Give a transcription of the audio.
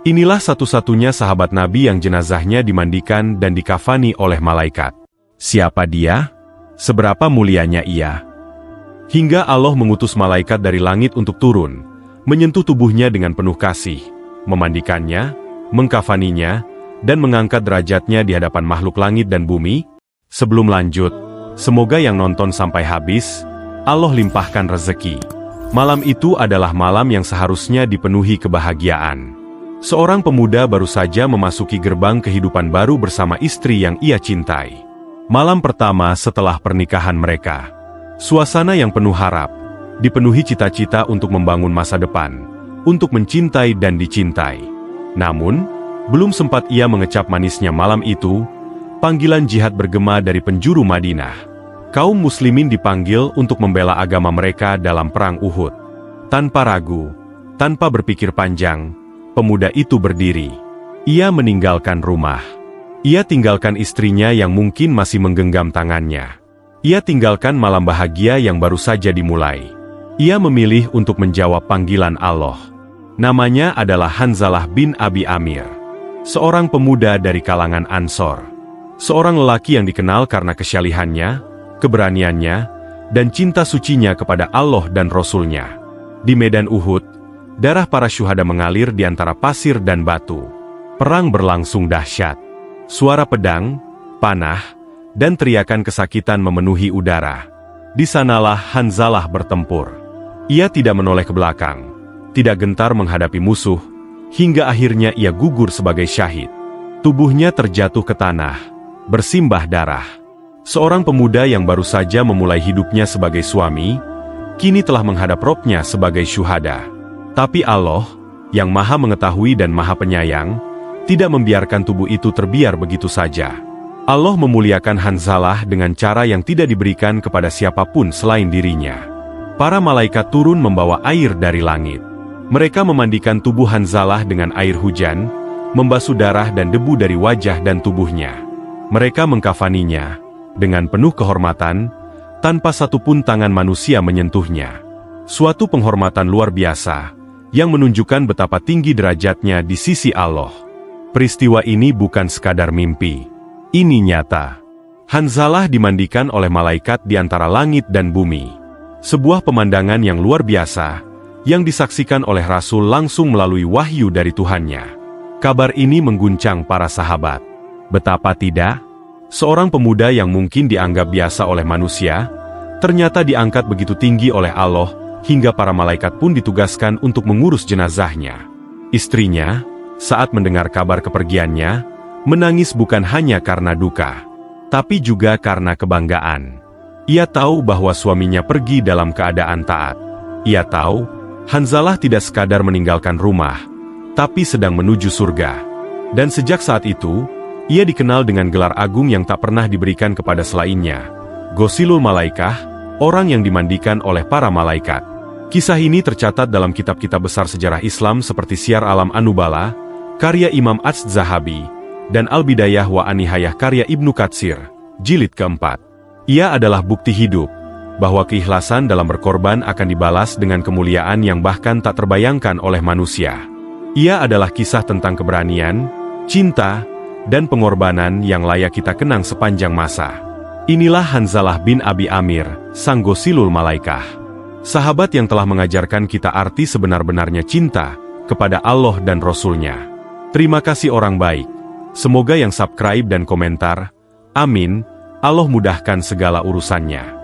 Inilah satu-satunya sahabat Nabi yang jenazahnya dimandikan dan dikafani oleh malaikat. Siapa dia? Seberapa mulianya ia? Hingga Allah mengutus malaikat dari langit untuk turun, menyentuh tubuhnya dengan penuh kasih, memandikannya, mengkafaninya, dan mengangkat derajatnya di hadapan makhluk langit dan bumi. Sebelum lanjut, semoga yang nonton sampai habis, Allah limpahkan rezeki. Malam itu adalah malam yang seharusnya dipenuhi kebahagiaan. Seorang pemuda baru saja memasuki gerbang kehidupan baru bersama istri yang ia cintai. Malam pertama setelah pernikahan mereka. Suasana yang penuh harap, dipenuhi cita-cita untuk membangun masa depan, untuk mencintai dan dicintai. Namun, belum sempat ia mengecap manisnya malam itu, panggilan jihad bergema dari penjuru Madinah. Kaum muslimin dipanggil untuk membela agama mereka dalam perang Uhud. Tanpa ragu, tanpa berpikir panjang, pemuda itu berdiri. Ia meninggalkan rumah. Ia tinggalkan istrinya yang mungkin masih menggenggam tangannya. Ia tinggalkan malam bahagia yang baru saja dimulai. Ia memilih untuk menjawab panggilan Allah. Namanya adalah Hanzalah bin Abi Amir. Seorang pemuda dari kalangan Ansor. Seorang lelaki yang dikenal karena kesyalihannya, keberaniannya, dan cinta sucinya kepada Allah dan Rasul-Nya. Di medan Uhud, darah para syuhada mengalir di antara pasir dan batu. Perang berlangsung dahsyat. Suara pedang, panah, dan teriakan kesakitan memenuhi udara. Di sanalah Hanzalah bertempur. Ia tidak menoleh ke belakang, tidak gentar menghadapi musuh, hingga akhirnya ia gugur sebagai syahid. Tubuhnya terjatuh ke tanah, bersimbah darah. Seorang pemuda yang baru saja memulai hidupnya sebagai suami, kini telah menghadap Robnya sebagai syuhada. Tapi Allah, yang maha mengetahui dan maha penyayang, tidak membiarkan tubuh itu terbiar begitu saja. Allah memuliakan Hanzalah dengan cara yang tidak diberikan kepada siapapun selain dirinya. Para malaikat turun membawa air dari langit. Mereka memandikan tubuh Hanzalah dengan air hujan, membasuh darah dan debu dari wajah dan tubuhnya. Mereka mengkafaninya dengan penuh kehormatan, tanpa satupun tangan manusia menyentuhnya. Suatu penghormatan luar biasa, yang menunjukkan betapa tinggi derajatnya di sisi Allah. Peristiwa ini bukan sekadar mimpi. Ini nyata. Hanzalah dimandikan oleh malaikat di antara langit dan bumi. Sebuah pemandangan yang luar biasa, yang disaksikan oleh Rasul langsung melalui wahyu dari Tuhannya. Kabar ini mengguncang para sahabat. Betapa tidak? Seorang pemuda yang mungkin dianggap biasa oleh manusia, ternyata diangkat begitu tinggi oleh Allah, hingga para malaikat pun ditugaskan untuk mengurus jenazahnya. Istrinya, saat mendengar kabar kepergiannya, menangis bukan hanya karena duka, tapi juga karena kebanggaan. Ia tahu bahwa suaminya pergi dalam keadaan taat. Ia tahu, Hanzalah tidak sekadar meninggalkan rumah, tapi sedang menuju surga. Dan sejak saat itu, ia dikenal dengan gelar agung yang tak pernah diberikan kepada selainnya, Ghosilul Malaikah, orang yang dimandikan oleh para malaikat. Kisah ini tercatat dalam kitab-kitab besar sejarah Islam seperti Syiar Alam An-Nubala, karya Imam Az-Zahabi, dan Al-Bidayah wa An-Nihayah karya Ibnu Katsir, jilid keempat. Ia adalah bukti hidup, bahwa keikhlasan dalam berkorban akan dibalas dengan kemuliaan yang bahkan tak terbayangkan oleh manusia. Ia adalah kisah tentang keberanian, cinta, dan pengorbanan yang layak kita kenang sepanjang masa. Inilah Hanzalah bin Abi Amir, sang Ghosilul Malaikah. Sahabat yang telah mengajarkan kita arti sebenar-benarnya cinta kepada Allah dan Rasul-Nya. Terima kasih orang baik. Semoga yang subscribe dan komentar. Amin. Allah mudahkan segala urusannya.